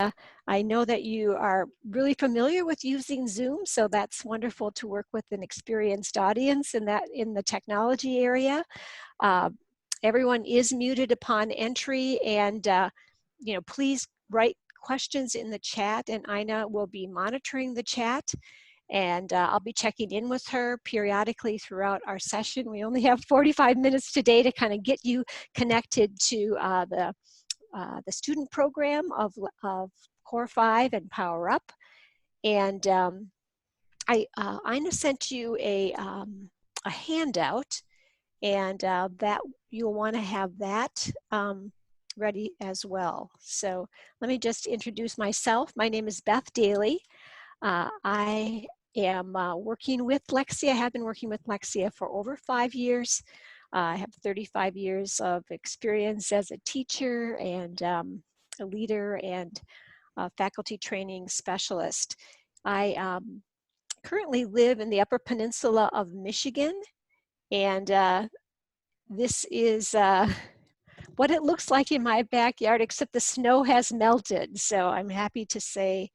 I know that you are really familiar with using Zoom, so that's wonderful to work with an experienced audience in the technology area. Everyone is muted upon entry, and please write questions in the chat, and Ina will be monitoring the chat. And I'll be checking in with her periodically throughout our session. We only have 45 minutes today to kind of get you connected to the student program of Core5 and PowerUp. And Ina sent you a handout, and that you'll want to have that ready as well. So let me just introduce myself. My name is Beth Dailey. I am working with Lexia. I have been working with Lexia for over 5 years. I have 35 years of experience as a teacher and a leader and a faculty training specialist. I currently live in the Upper Peninsula of Michigan, and this is what it looks like in my backyard, except the snow has melted. So I'm happy to say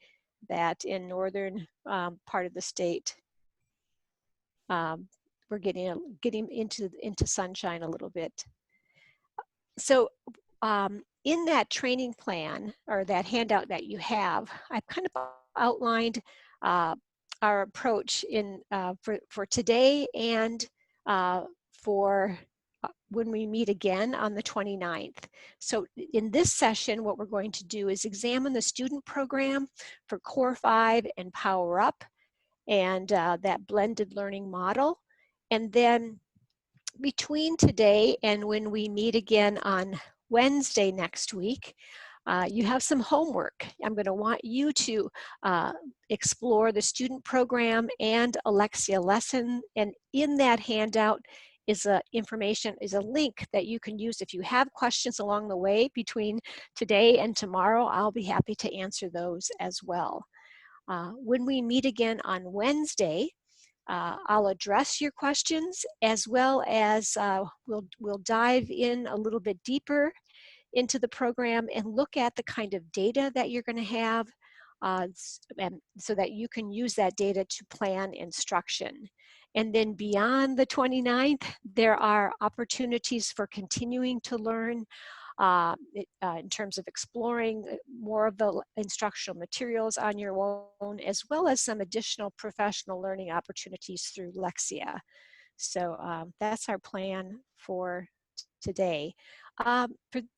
that in northern part of the state, we're getting into sunshine a little bit. So in that training plan, or that handout that you have, I've kind of outlined our approach for today and for when we meet again on the 29th. So in this session, what we're going to do is examine the student program for Core5 and PowerUp, and that blended learning model. And then between today and when we meet again on Wednesday next week, you have some homework. I'm going to want you to explore the student program and a Lexia lesson, and in that handout is a link that you can use if you have questions along the way between today and tomorrow. I'll be happy to answer those as well. When we meet again on Wednesday, I'll address your questions, as well as we'll dive in a little bit deeper into the program and look at the kind of data that you're going to have, and so that you can use that data to plan instruction. And then beyond the 29th, there are opportunities for continuing to learn in terms of exploring more of the instructional materials on your own, as well as some additional professional learning opportunities through Lexia. So that's our plan for today.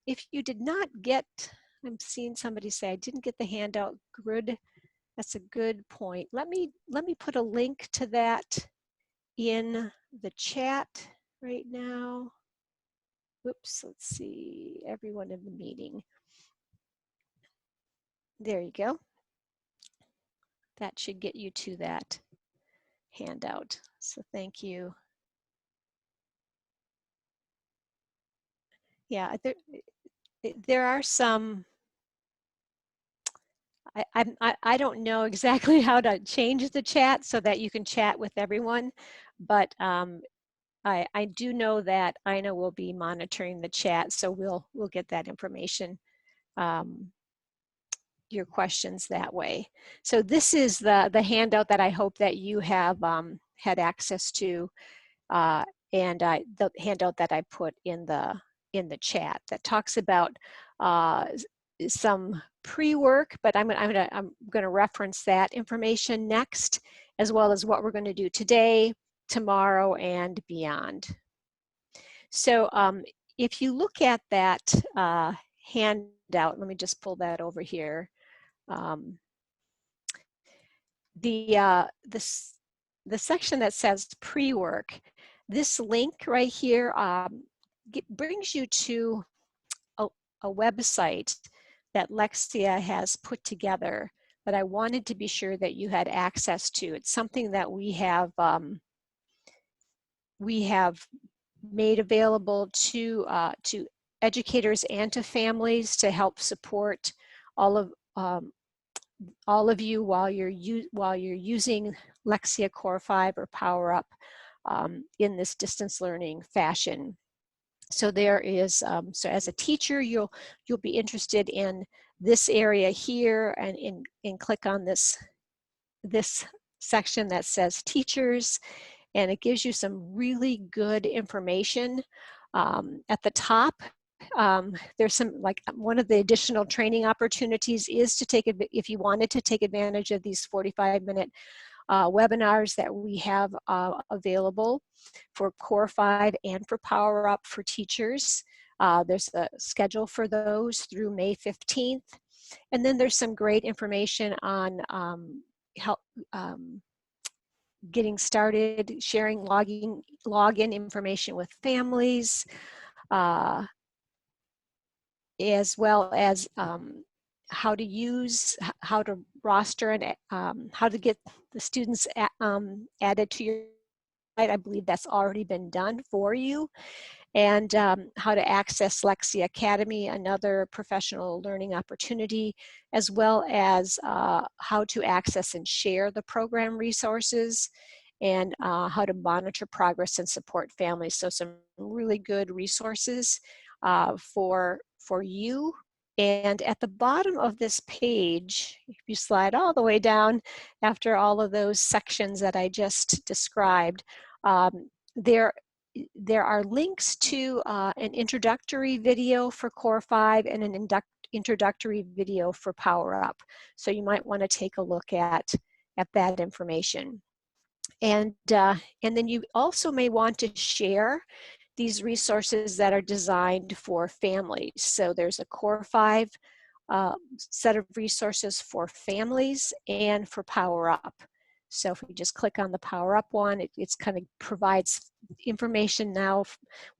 If you did not get, I'm seeing somebody say, I didn't get the handout. Good, that's a good point. Let me put a link to that in the chat right now. Oops, let's see, everyone in the meeting. There you go. That should get you to that handout. So thank you. Yeah, there are some, I don't know exactly how to change the chat so that you can chat with everyone, but I do know that Ina will be monitoring the chat, so we'll get that information, your questions that way. So this is the handout that I hope that you have had access to, and the handout that I put in the chat that talks about some pre-work, but I'm gonna reference that information next, as well as what we're going to do today, tomorrow, and beyond. So if you look at that handout, let me just pull that over here. The section that says pre-work, this link right here brings you to a website that Lexia has put together that I wanted to be sure that you had access to. It's something that we have made available to educators and to families to help support all of you while you're using Lexia Core5 or PowerUp in this distance learning fashion. So there is, so as a teacher, you'll be interested in this area here and click on this section that says teachers, and it gives you some really good information. At the top, there's some, like, one of the additional training opportunities is to take, if you wanted to take advantage of these 45-minute webinars that we have available for Core5 and for PowerUp for teachers. There's a schedule for those through May 15th. And then there's some great information on getting started, sharing login information with families, as well as how to roster and how to get the students added to your site. I believe that's already been done for you. And how to access Lexia Academy, another professional learning opportunity, as well as how to access and share the program resources, and how to monitor progress and support families. So some really good resources for you. And at the bottom of this page, if you slide all the way down after all of those sections that I just described, there are links to an introductory video for Core5 and an introductory video for PowerUp. So you might want to take a look at that information. And then you also may want to share these resources that are designed for families. So there's a Core5 set of resources for families and for PowerUp. So if we just click on the PowerUp one, it's kind of provides information now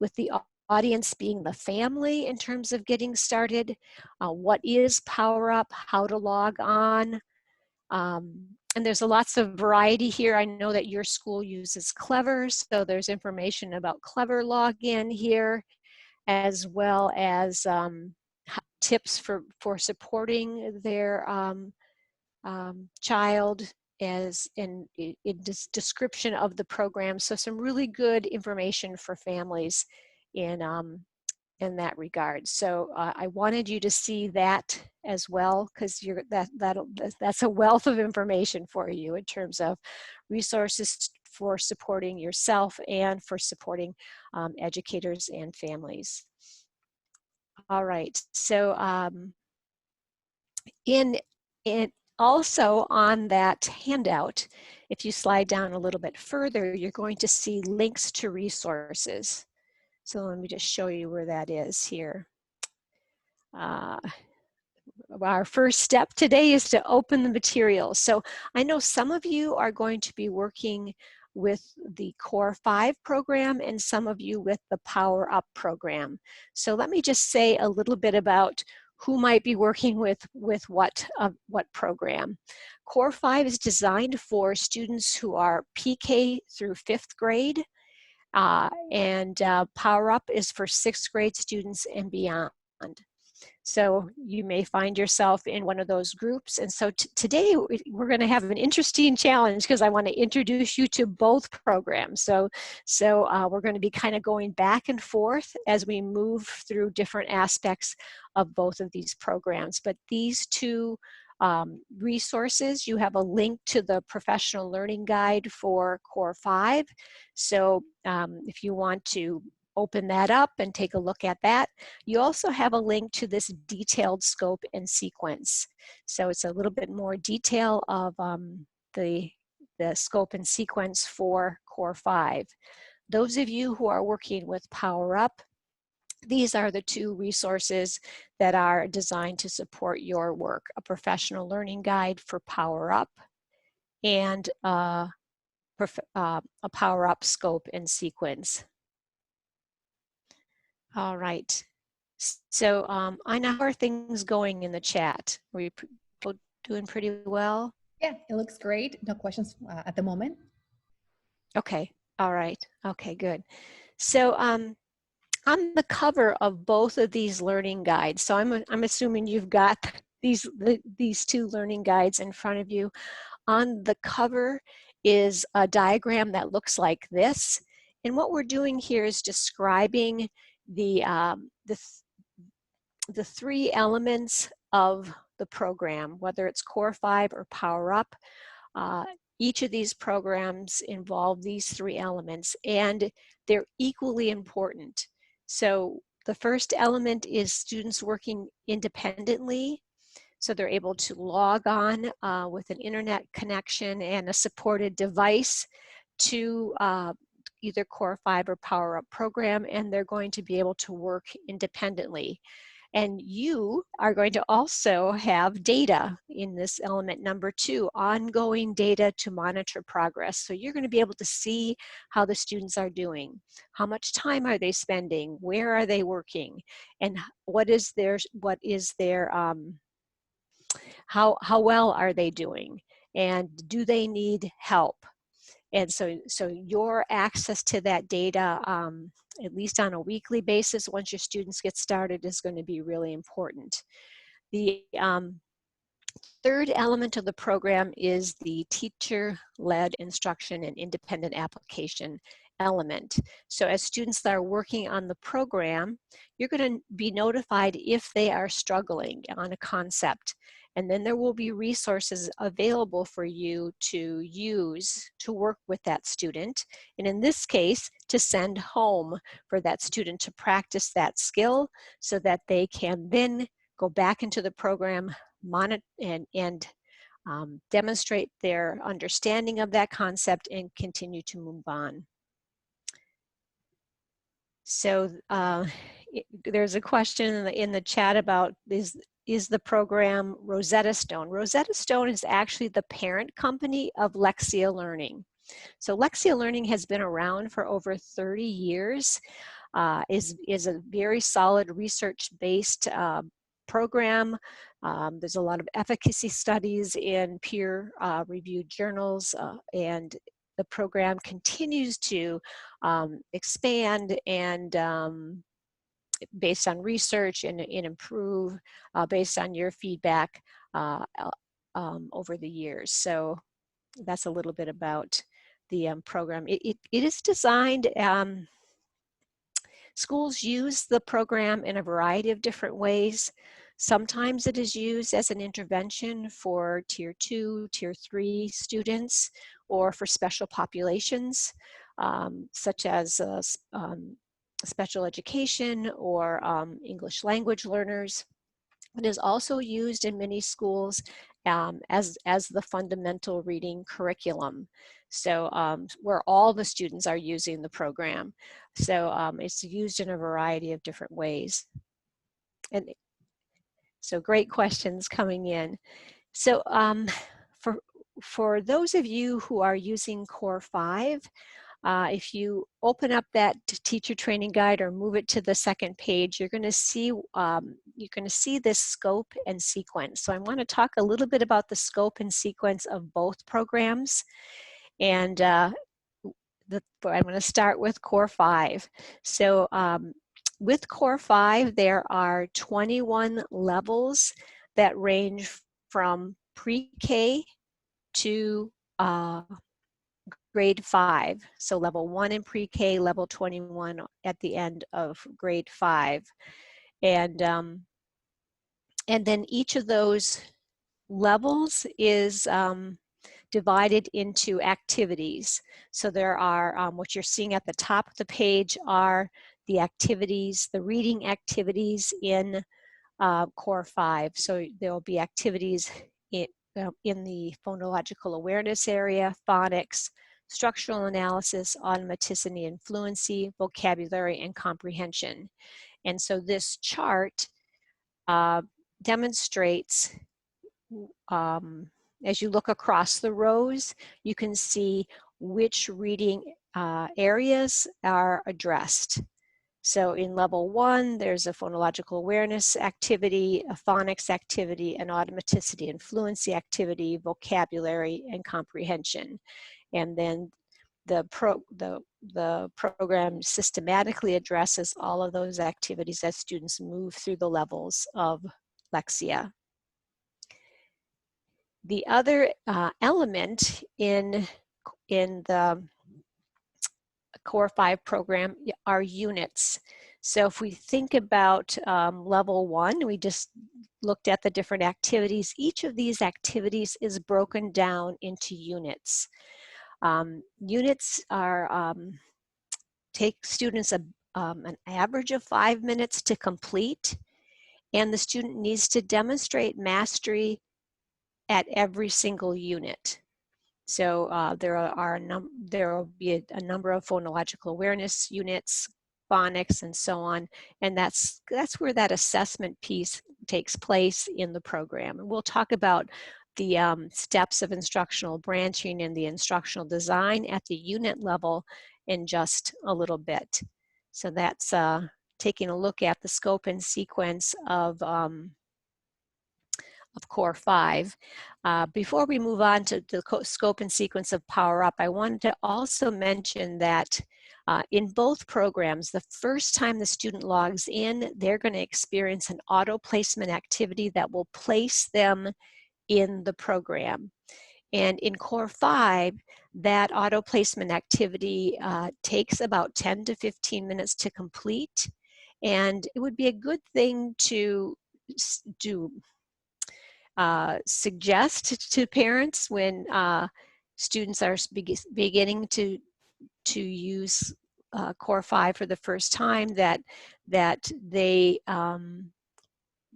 with the audience being the family in terms of getting started. What is PowerUp, how to log on. And there's lots of variety here. I know that your school uses Clever, so there's information about Clever login here, as well as tips for supporting their child, as in description of the program. So some really good information for families in that regard. So I wanted you to see that as well, because that's a wealth of information for you in terms of resources for supporting yourself and for supporting educators and families. All right, so also on that handout, if you slide down a little bit further, you're going to see links to resources. So let me just show you where that is here. Our first step today is to open the materials. So I know some of you are going to be working with the Core5 program and some of you with the PowerUp program. So let me just say a little bit about who might be working with what program. Core5 is designed for students who are PK through 5th grade, and PowerUp is for 6th grade students and beyond. So you may find yourself in one of those groups. And so today we're going to have an interesting challenge, because I want to introduce you to both programs. So we're going to be kind of going back and forth as we move through different aspects of both of these programs. But these two resources, you have a link to the professional learning guide for Core5. So if you want to open that up and take a look at that. You also have a link to this detailed scope and sequence. So it's a little bit more detail of the scope and sequence for Core5. Those of you who are working with PowerUp, these are the two resources that are designed to support your work: a professional learning guide for PowerUp and a PowerUp scope and sequence. All right. So Ina, how are things going in the chat? Are you doing pretty well? Yeah, it looks great. No questions at the moment. Okay. All right. Okay, good. So on the cover of both of these learning guides, so I'm assuming you've got these two learning guides in front of you. On the cover is a diagram that looks like this. And what we're doing here is describing the three elements of the program, whether it's Core5 or PowerUp. Each of these programs involve these three elements, and they're equally important. So the first element is students working independently. So they're able to log on with an internet connection and a supported device to either Core5 or PowerUp program, and they're going to be able to work independently. And you are going to also have data in this element number 2, ongoing data to monitor progress. So you're going to be able to see how the students are doing. How much time are they spending? Where are they working? And what is their how well are they doing? And do they need help? And so your access to that data, at least on a weekly basis, once your students get started, is going to be really important. The third element of the program is the teacher-led instruction and independent application element. So as students are working on the program, you're going to be notified if they are struggling on a concept. And then there will be resources available for you to use to work with that student. And in this case, to send home for that student to practice that skill so that they can then go back into the program, monitor and demonstrate their understanding of that concept and continue to move on. So there's a question in the chat about is the program Rosetta Stone. Rosetta Stone is actually the parent company of Lexia Learning. So Lexia Learning has been around for over 30 years, is a very solid research-based program. There's a lot of efficacy studies in peer-reviewed journals, and the program continues to expand and based on research and improve based on your feedback over the years. So that's a little bit about the program. It is designed, schools use the program in a variety of different ways. Sometimes it is used as an intervention for Tier 2, Tier 3 students, or for special populations, such as special education or English language learners. It is also used in many schools as the fundamental reading curriculum. So where all the students are using the program. So it's used in a variety of different ways. And so great questions coming in. So for those of you who are using Core5, if you open up that teacher training guide or move it to the second page, you're going to see this scope and sequence. So I want to talk a little bit about the scope and sequence of both programs, and I'm going to start with Core5. So with Core5, there are 21 levels that range from pre-K to grade 5. So level 1 in pre-K, level 21 at the end of grade 5. And then each of those levels is divided into activities. So there are, what you're seeing at the top of the page are the activities, the reading activities in Core5. So there will be activities in the phonological awareness area, phonics, structural analysis, automaticity and fluency, vocabulary, and comprehension. And so this chart demonstrates, as you look across the rows, you can see which reading areas are addressed. So in level 1, there's a phonological awareness activity, a phonics activity, an automaticity and fluency activity, vocabulary, and comprehension. And then the program systematically addresses all of those activities as students move through the levels of Lexia. The other element in the Core5 program are units. So if we think about level 1, we just looked at the different activities. Each of these activities is broken down into units. Units are take students an average of 5 minutes to complete, and the student needs to demonstrate mastery at every single unit. So there will be a number of phonological awareness units, phonics, and so on, and that's where that assessment piece takes place in the program. And we'll talk about the steps of instructional branching and the instructional design at the unit level in just a little bit. So that's taking a look at the scope and sequence of Core 5. Before we move on to the scope and sequence of PowerUp, I wanted to also mention that in both programs, the first time the student logs in, they're going to experience an auto placement activity that will place them in the program. And in Core 5, that auto placement activity takes about 10 to 15 minutes to complete. And it would be a good thing to suggest to parents when students are beginning to use Core 5 for the first time that they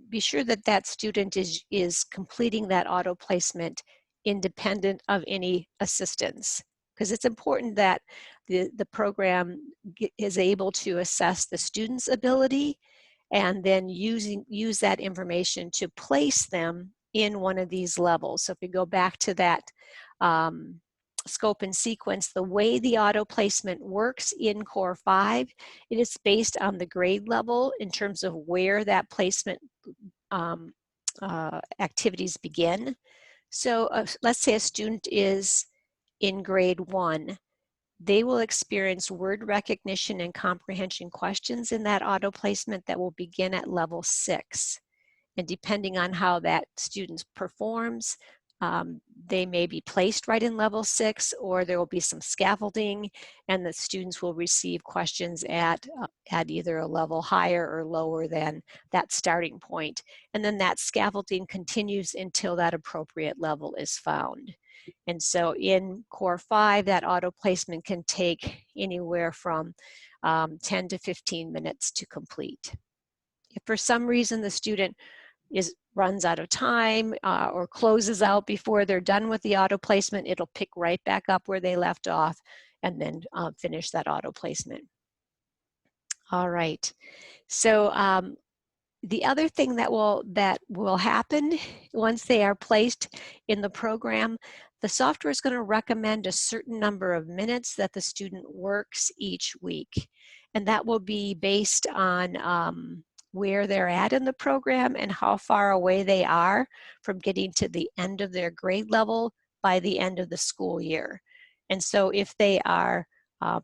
be sure that that student is completing that auto placement independent of any assistance, because it's important that the program is able to assess the student's ability and then use that information to place them in one of these levels. So if we go back to that scope and sequence, the way the auto placement works in Core 5, it is based on the grade level in terms of where that placement activities begin. So let's say a student is in grade 1. They will experience word recognition and comprehension questions in that auto placement that will begin at level 6. And depending on how that student performs, they may be placed right in level 6, or there will be some scaffolding, and the students will receive questions at either a level higher or lower than that starting point. And then that scaffolding continues until that appropriate level is found. And so in Core 5, that auto placement can take anywhere from 10 to 15 minutes to complete. If for some reason the student runs out of time or closes out before they're done with the auto placement, it'll pick right back up where they left off and then finish that auto placement. All right, so the other thing that will happen once they are placed in the program, the software is going to recommend a certain number of minutes that the student works each week. And that will be based on where they're at in the program and how far away they are from getting to the end of their grade level by the end of the school year. And so if they are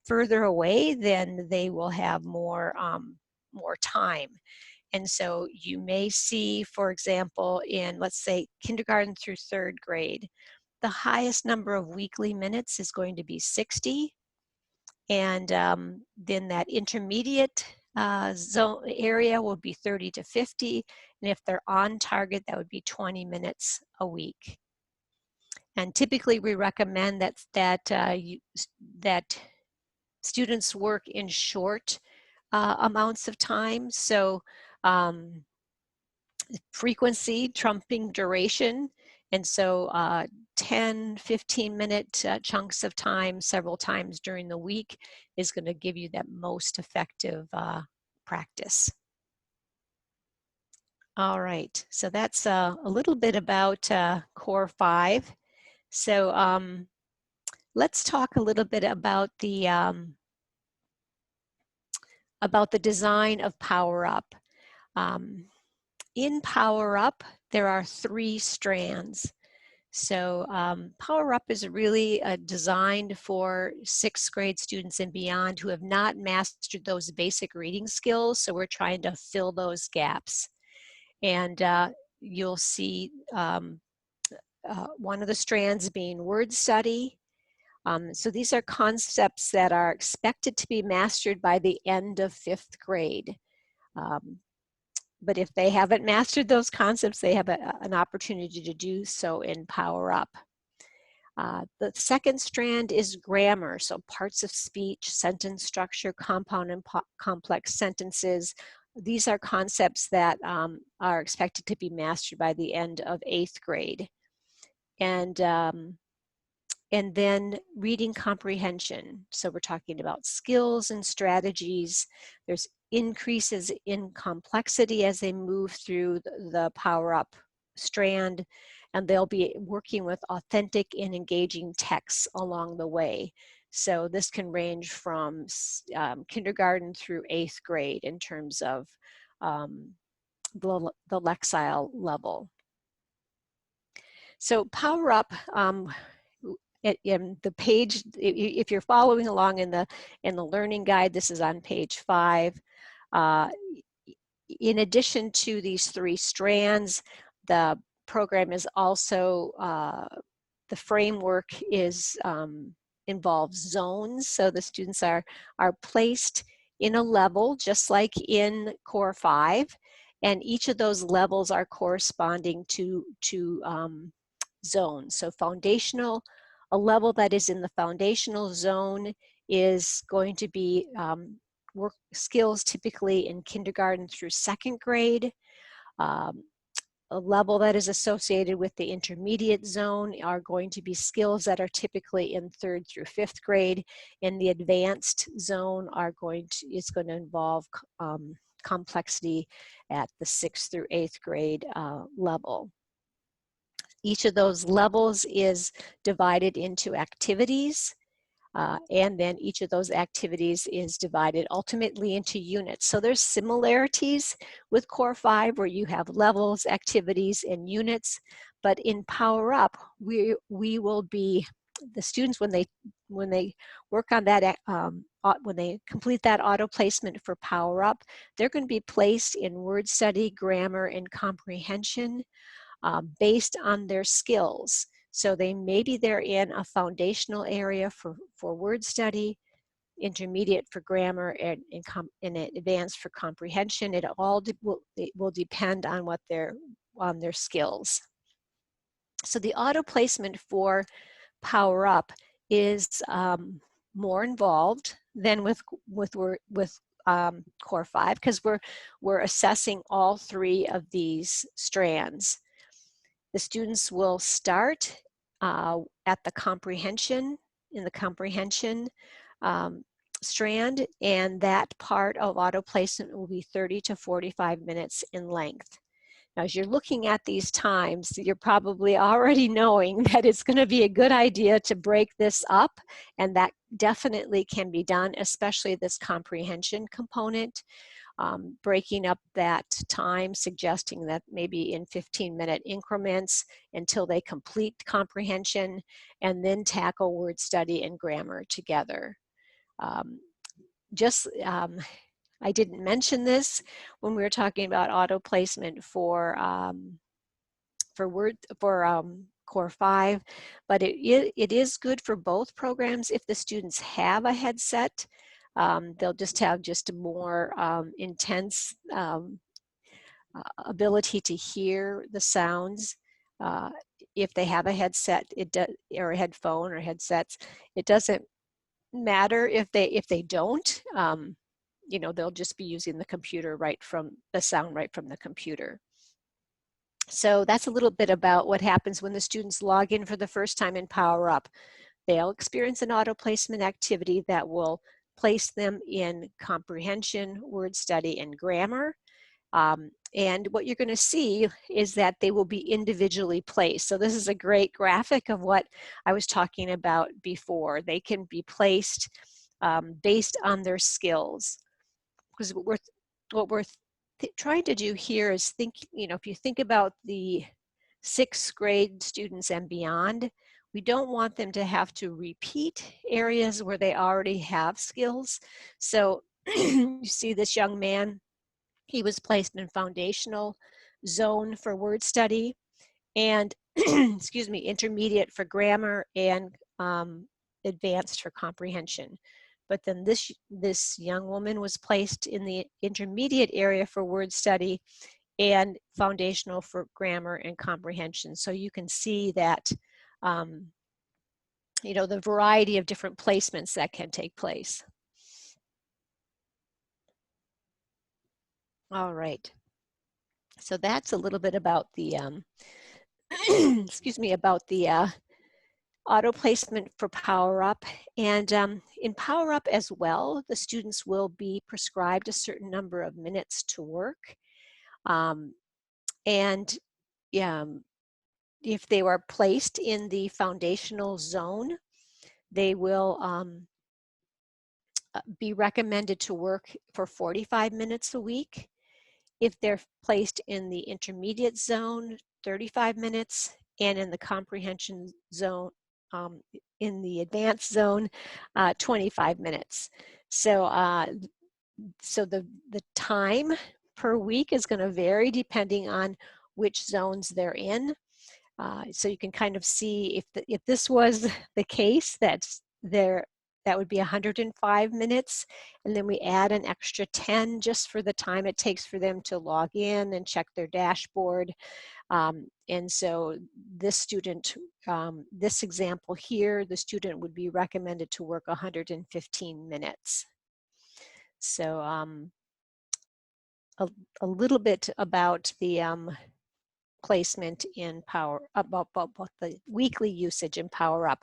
further away, then they will have more time. And so you may see, for example, in, let's say, kindergarten through 3rd grade, the highest number of weekly minutes is going to be 60. And then that intermediate zone area will be 30 to 50. And if they're on target, that would be 20 minutes a week. And typically we recommend that students work in short amounts of time. So frequency trumping duration. And so 10, 15-minute chunks of time several times during the week is going to give you that most effective practice. All right, so that's a little bit about Core 5. So let's talk a little bit about the design of PowerUp. In PowerUp, there are 3 strands. So PowerUp is really designed for 6th grade students and beyond who have not mastered those basic reading skills. So we're trying to fill those gaps. And you'll see one of the strands being word study. So these are concepts that are expected to be mastered by the end of 5th grade. But if they haven't mastered those concepts, they have an opportunity to do so in PowerUp. The second strand is grammar, so parts of speech, sentence structure, compound and complex sentences. These are concepts that are expected to be mastered by the end of 8th grade. And then reading comprehension. So we're talking about skills and strategies. There's increases in complexity as they move through the PowerUp strand, and they'll be working with authentic and engaging texts along the way. So this can range from kindergarten through 8th grade in terms of the Lexia level. So PowerUp, in the page, if you're following along in the learning guide, this is on page 5. In addition to these 3 strands, the program is also, the framework is involves zones. So the students are placed in a level just like in Core 5, and each of those levels are corresponding to zones. So foundational, a level that is in the foundational zone is going to be work skills typically in kindergarten through 2nd grade. A level that is associated with the intermediate zone are going to be skills that are typically in 3rd through 5th grade. In the advanced zone is going to involve complexity at the 6th through 8th grade level. Each of those levels is divided into activities, and then each of those activities is divided ultimately into units. So there's similarities with Core 5 where you have levels, activities, and units, but in PowerUp, we will be, the students when they work on that, when they complete that auto placement for PowerUp, they're going to be placed in word study, grammar, and comprehension based on their skills. So maybe they're in a foundational area for word study, intermediate for grammar, and advanced for comprehension. It will depend on what their skills. So the auto placement for PowerUp is more involved than with Core 5 because we're assessing all 3 of these strands. The students will start at the comprehension, in the comprehension strand, and that part of auto placement will be 30 to 45 minutes in length. Now, as you're looking at these times, you're probably already knowing that it's going to be a good idea to break this up, and that definitely can be done, especially this comprehension component. Breaking up that time, suggesting that maybe in 15-minute increments until they complete comprehension, and then tackle word study and grammar together. I didn't mention this when we were talking about auto placement for Core 5, but it is good for both programs if the students have a headset. They'll just have a more intense ability to hear the sounds. If they have a headset, or a headphone or headsets, it doesn't matter if they don't. You know, they'll just be using the computer the sound right from the computer. So that's a little bit about what happens when the students log in for the first time in PowerUp. They'll experience an auto placement activity that will place them in comprehension, word study, and grammar. And what you're going to see is that they will be individually placed. So this is a great graphic of what I was talking about before. They can be placed based on their skills. Because what we're trying to do here is if you think about the 6th grade students and beyond, we don't want them to have to repeat areas where they already have skills. So you see this young man, he was placed in foundational zone for word study and excuse me, intermediate for grammar and advanced for comprehension. But then this young woman was placed in the intermediate area for word study and foundational for grammar and comprehension. So you can see that, you know, the variety of different placements that can take place. All right. So that's a little bit about the, excuse me, about the auto placement for PowerUp. And in PowerUp as well, the students will be prescribed a certain number of minutes to work. And if they were placed in the foundational zone, they will be recommended to work for 45 minutes a week. If they're placed in the intermediate zone, 35 minutes, and in the comprehension zone, in the advanced zone, 25 minutes. So, so the time per week is going to vary depending on which zones they're in. So you can kind of see if this was the case, that would be 105 minutes, and then we add an extra 10 just for the time it takes for them to log in and check their dashboard. And so this student, this example here, the student would be recommended to work 115 minutes. So a little bit about the placement in about the weekly usage in PowerUp.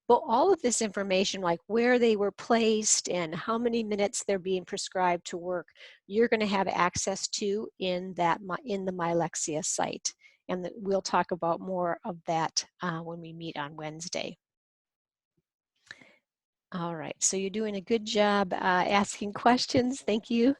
But all of this information, like where they were placed and how many minutes they're being prescribed to work, you're going to have access to in the My Lexia site. And we'll talk about more of that when we meet on Wednesday. All right, so you're doing a good job asking questions. Thank you.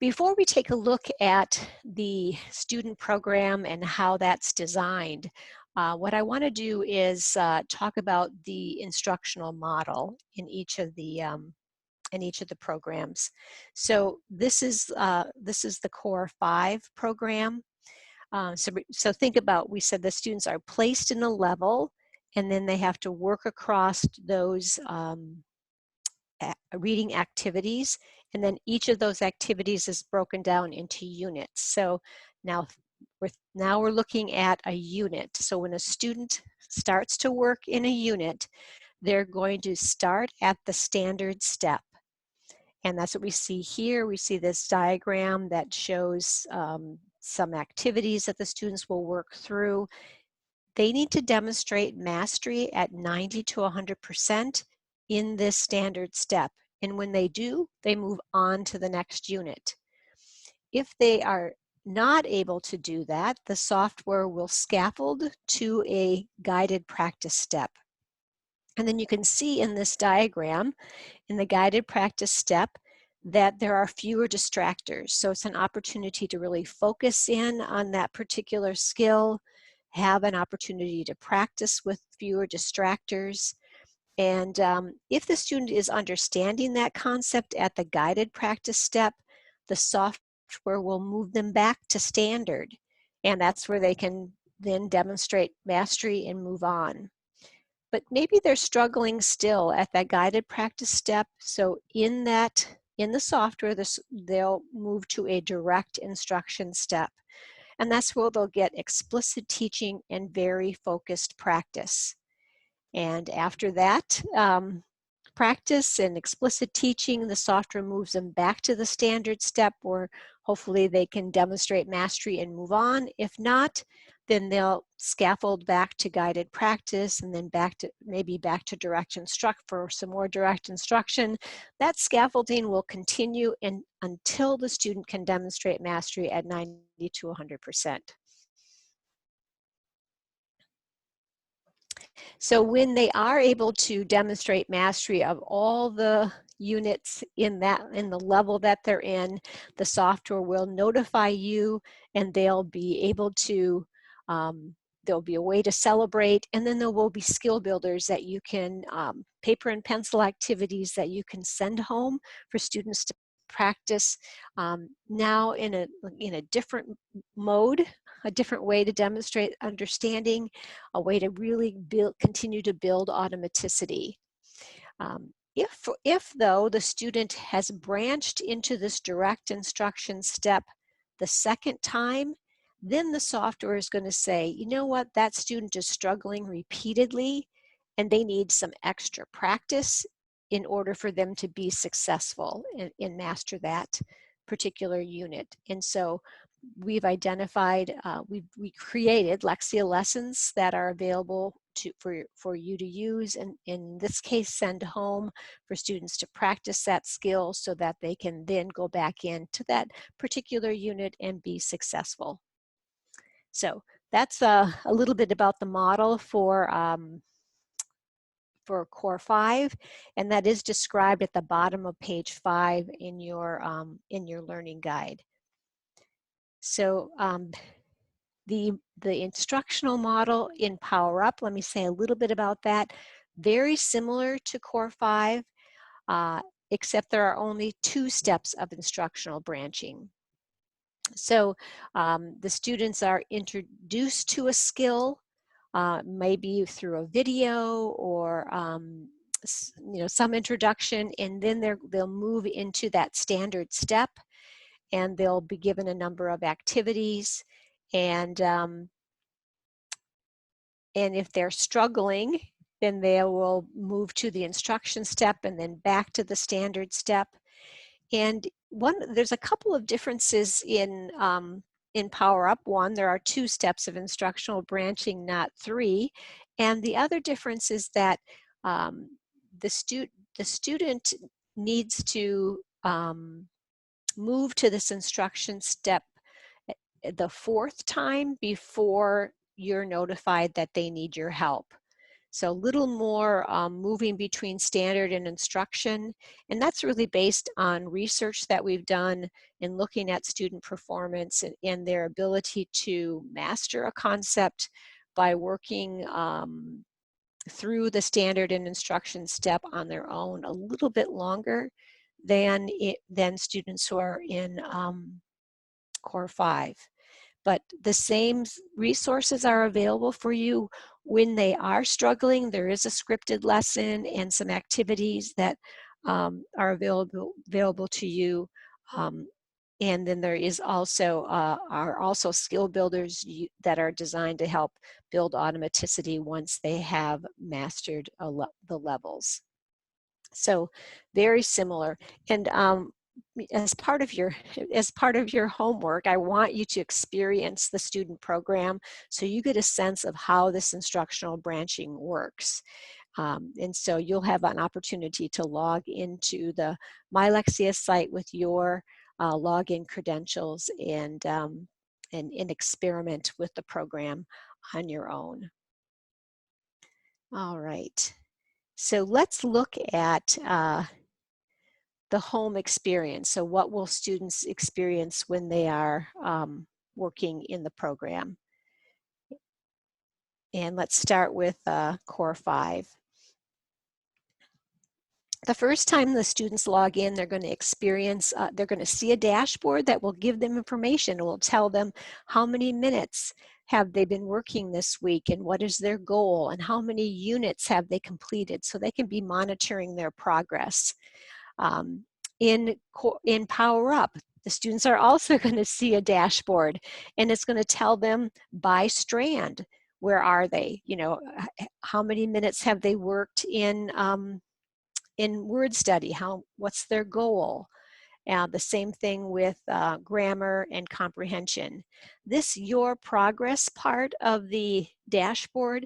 Before we take a look at the student program and how that's designed, what I want to do is talk about the instructional model in each of the programs. So this is the Core5 program. So think about, we said the students are placed in a level, and then they have to work across those reading activities, and then each of those activities is broken down into units. So now we're looking at a unit. So when a student starts to work in a unit, they're going to start at the standard step. And that's what we see here. We see this diagram that shows some activities that the students will work through. They need to demonstrate mastery at 90 to 100% in this standard step. And when they do, they move on to the next unit. If they are not able to do that, the software will scaffold to a guided practice step. And then you can see in this diagram, in the guided practice step, that there are fewer distractors. So it's an opportunity to really focus in on that particular skill, have an opportunity to practice with fewer distractors. And if the student is understanding that concept at the guided practice step, the software will move them back to standard. And that's where they can then demonstrate mastery and move on. But maybe they're struggling still at that guided practice step. So in the software, they'll move to a direct instruction step. And that's where they'll get explicit teaching and very focused practice. And after that practice and explicit teaching, the software moves them back to the standard step, where hopefully they can demonstrate mastery and move on. If not, then they'll scaffold back to guided practice, and then maybe back to direct instruct for some more direct instruction. That scaffolding will continue until the student can demonstrate mastery at 90 to 100%. So when they are able to demonstrate mastery of all the units in the level that they're in, the software will notify you, and they'll be able to, there'll be a way to celebrate, and then there will be skill builders that you can, paper and pencil activities that you can send home for students to practice now in a different mode. a different way to demonstrate understanding, a way to really continue to build automaticity. If though the student has branched into this direct instruction step the second time, then the software is going to say, you know what, that student is struggling repeatedly and they need some extra practice in order for them to be successful and master that particular unit. And so we've identified, we created Lexia lessons that are available for you to use, and in this case send home for students to practice that skill so that they can then go back into that particular unit and be successful. So that's a little bit about the model for Core 5, and that is described at the bottom of page 5 in your learning guide. So the instructional model in PowerUp, let me say a little bit about that. Very similar to Core 5, except there are only 2 steps of instructional branching. So the students are introduced to a skill, maybe through a video or some introduction, and then they'll move into that standard step, and they'll be given a number of activities, and if they're struggling, then they will move to the instruction step and then back to the standard step. And there's a couple of differences in PowerUp. One, there are 2 steps of instructional branching, not 3. And the other difference is that the student needs to move to this instruction step the 4th time before you're notified that they need your help. So a little more moving between standard and instruction, and that's really based on research that we've done in looking at student performance and their ability to master a concept by working through the standard and instruction step on their own a little bit longer than students who are in Core 5. But the same resources are available for you when they are struggling. There is a scripted lesson and some activities that are available to you. And then there is also are also skill builders that are designed to help build automaticity once they have mastered the levels. So very similar. And as part of your homework, I want you to experience the student program so you get a sense of how this instructional branching works. And so you'll have an opportunity to log into the My Lexia site with your login credentials and experiment with the program on your own. All right, so let's look at the home experience. So what will students experience when they are working in the program? And let's start with Core 5. The first time the students log in, they're going to experience, they're going to see a dashboard that will give them information. It will tell them how many minutes have they been working this week and what is their goal and how many units have they completed, so they can be monitoring their progress. In PowerUp, the students are also going to see a dashboard, and it's going to tell them by strand, where are they? You know, how many minutes have they worked in word study? What's their goal? The same thing with grammar and comprehension. This Your Progress part of the dashboard,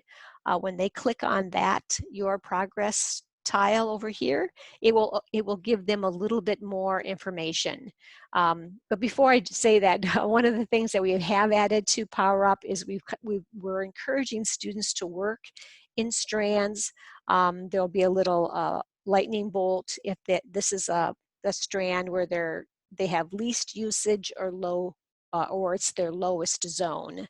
when they click on that Your Progress tile over here, it will give them a little bit more information. But before I say that, one of the things that we have added to PowerUp is we're encouraging students to work in strands. There'll be a little lightning bolt if this is a strand where they have least usage or low, or it's their lowest zone.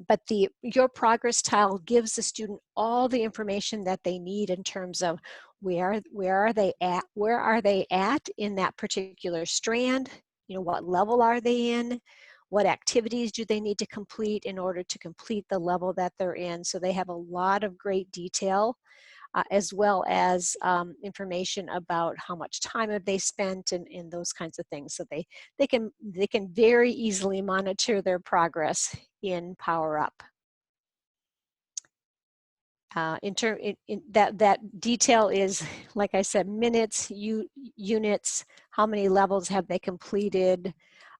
But Your Progress tile gives the student all the information that they need in terms of where are they at in that particular strand, you know, what level are they in, what activities do they need to complete in order to complete the level that they're in. So they have a lot of great detail, as well as information about how much time have they spent and those kinds of things. So they can very easily monitor their progress in PowerUp. That detail is, like I said, minutes, units, how many levels have they completed.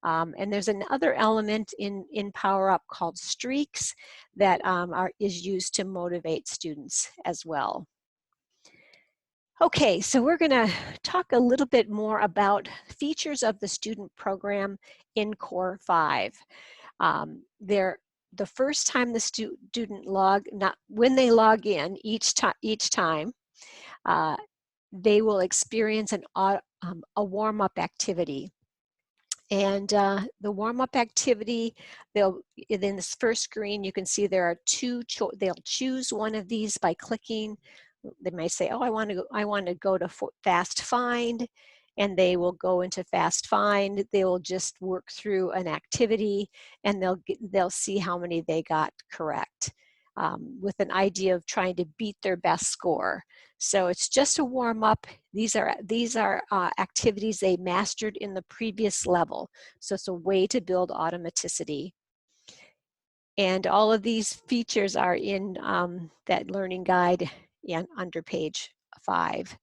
And there's another element in PowerUp called streaks that is used to motivate students as well. Okay, so we're going to talk a little bit more about features of the student program in Core5. The first time the student when they log in each time, they will experience a warm-up activity. And the warm-up activity, in this first screen, you can see there are they'll choose one of these by clicking. They may say, oh, I want to go to Fast Find, and they will go into Fast Find. They will just work through an activity, and they'll see how many they got correct, with an idea of trying to beat their best score. So it's just a warm up. These are activities they mastered in the previous level. So it's a way to build automaticity. And all of these features are in that learning guide under page 5.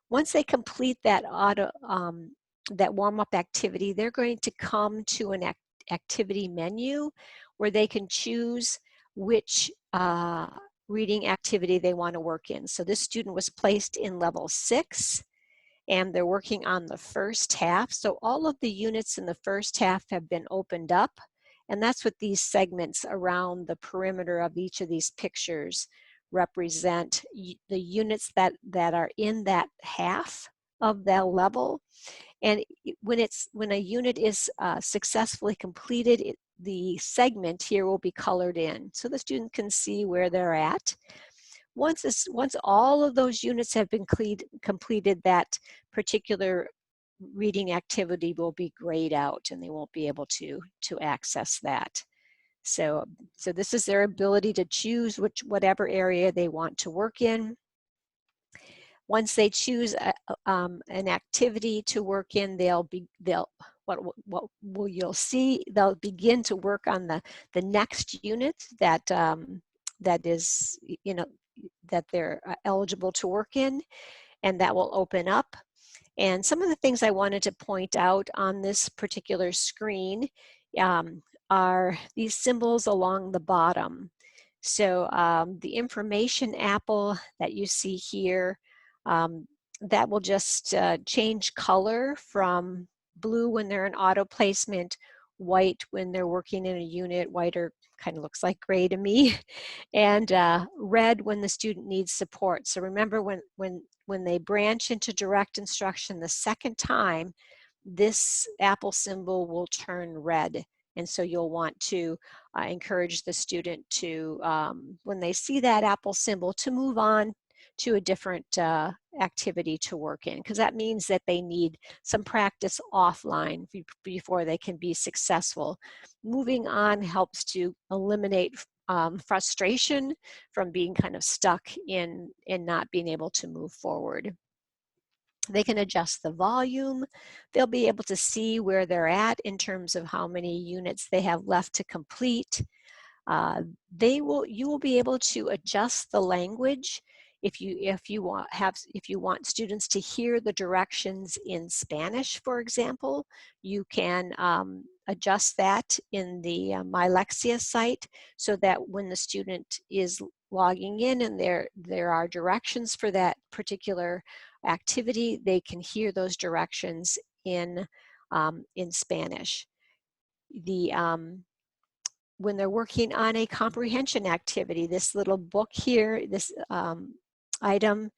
Once they complete that warm-up activity, they're going to come to an activity menu where they can choose which reading activity they want to work in. So this student was placed in level 6, and they're working on the first half. So all of the units in the first half have been opened up, and that's what these segments around the perimeter of each of these pictures represent, the units that are in that half of that level. And when a unit is successfully completed, the segment here will be colored in, so the student can see where they're at. Once all of those units have been completed, that particular reading activity will be grayed out, and they won't be able to access that. So this is their ability to choose whatever area they want to work in. Once they choose an activity to work in, you'll see, they'll begin to work on the next unit that is, that they're eligible to work in, and that will open up. And some of the things I wanted to point out on this particular screen are these symbols along the bottom. So the information apple that you see here, that will just change color from blue when they're in auto placement, white when they're working in a unit. White kind of looks like gray to me, and red when the student needs support. So remember, when they branch into direct instruction the second time, this apple symbol will turn red. And so you'll want to encourage the student to, when they see that apple symbol, to move on to a different activity to work in, because that means that they need some practice offline before they can be successful. Moving on helps to eliminate frustration from being kind of stuck in not being able to move forward. They can adjust the volume. They'll be able to see where they're at in terms of how many units they have left to complete. You will be able to adjust the language if you want students to hear the directions in Spanish, for example. You can adjust that in the My Lexia site, so that when the student is logging in and there are directions for that particular activity, they can hear those directions in Spanish. When they're working on a comprehension activity, this little book here, this item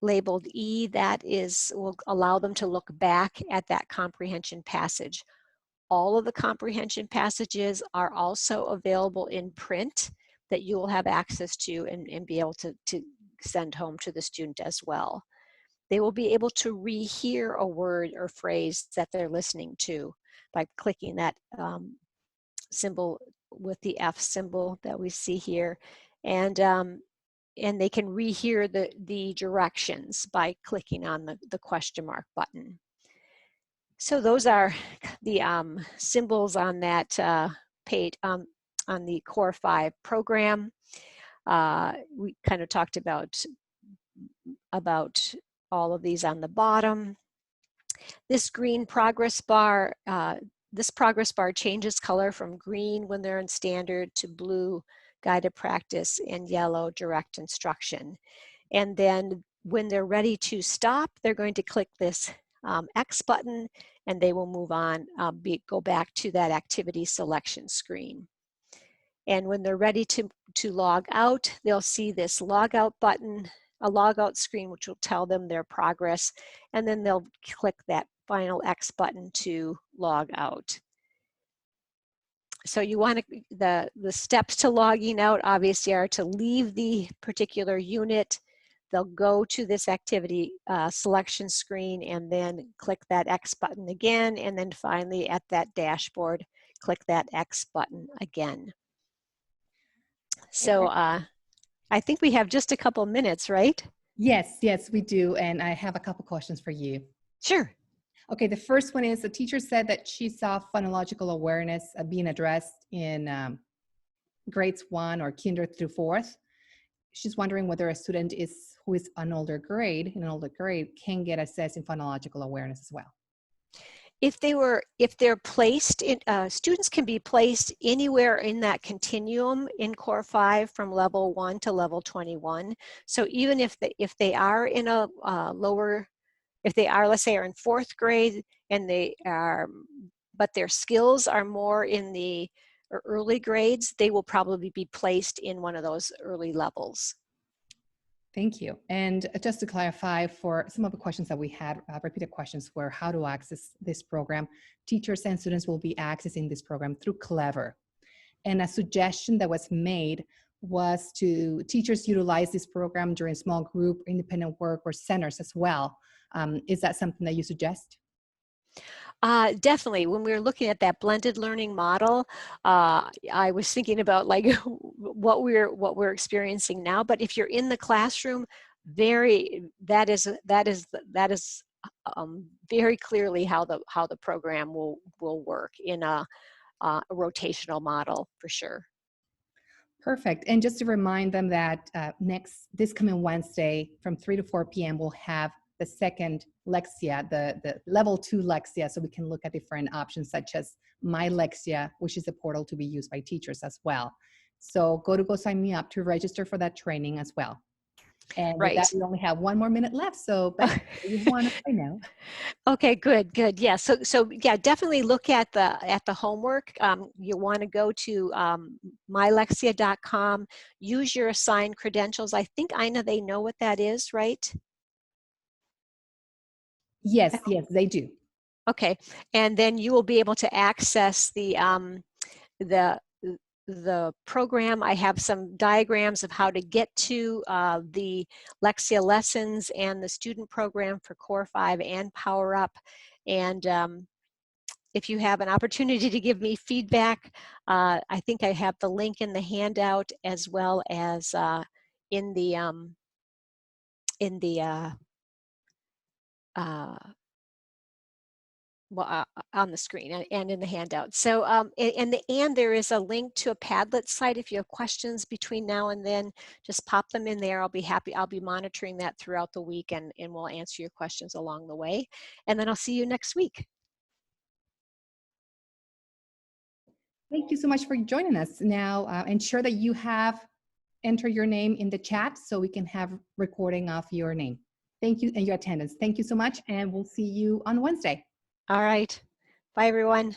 labeled E, will allow them to look back at that comprehension passage. All of the comprehension passages are also available in print that you will have access to and be able to send home to the student as well. They will be able to rehear a word or phrase that they're listening to. by clicking that symbol with the F symbol that we see here. And they can rehear the directions by clicking on the question mark button. So those are the symbols on that page, on the Core5 program. We kind of talked about all of these on the bottom. This green progress bar, changes color from green when they're in standard to blue, guided practice, and yellow, direct instruction. And then when they're ready to stop, they're going to click this X button, and they will move on, go back to that activity selection screen. And when they're ready to log out, they'll see this logout button, a logout screen, which will tell them their progress, and then they'll click that final X button to log out. So you want to, the steps to logging out obviously are to leave the particular unit. They'll go to this activity selection screen and then click that X button again, and then finally at that dashboard, click that X button again. So I think we have just a couple minutes, right? Yes, yes, we do. And I have a couple questions for you. Sure. Okay, the first one is the teacher said that she saw phonological awareness being addressed in grades 1 or kinder through 4th. She's wondering whether a student who is in an older grade can get assessed in phonological awareness as well. If they're placed in, students can be placed anywhere in that continuum in Core 5 from level 1 to level 21. So even if they are in a lower, if they are, let's say, are in 4th grade and they are, but their skills are more in the early grades, they will probably be placed in one of those early levels. Thank you. And just to clarify, for some of the questions that we had, repeated questions were how to access this program. Teachers and students will be accessing this program through Clever. And a suggestion that was made was to teachers utilize this program during small group, independent work, or centers as well. Is that something that you suggest? Definitely. When we were looking at that blended learning model, I was thinking about like what we're experiencing now. But if you're in the classroom, that is very clearly how the program will work in a rotational model for sure. Perfect. And just to remind them that this coming Wednesday from 3 to 4 p.m. we'll have the second Lexia, the level 2 Lexia, so we can look at different options such as My Lexia, which is a portal to be used by teachers as well. So go sign me up to register for that training as well. And with that, we only have 1 more minute left. So Beth, you want to say no? Okay, good. Yeah. So yeah, definitely look at the homework. You want to go to mylexia.com. Use your assigned credentials. I think Ina, they know what that is, right? Yes, they do. Okay, and then you will be able to access the program. I have some diagrams of how to get to the Lexia lessons and the student program for Core 5 and PowerUp. And if you have an opportunity to give me feedback, I think I have the link in the handout as well as in the on the screen and in the handout. So and there is a link to a Padlet site. If you have questions between now and then, just pop them in there. I'll be happy. I'll be monitoring that throughout the week, and we'll answer your questions along the way. And then I'll see you next week. Thank you so much for joining us. Now ensure that you enter your name in the chat so we can have recording of your name. Thank you and your attendance. Thank you so much, and we'll see you on Wednesday. All right. Bye, everyone.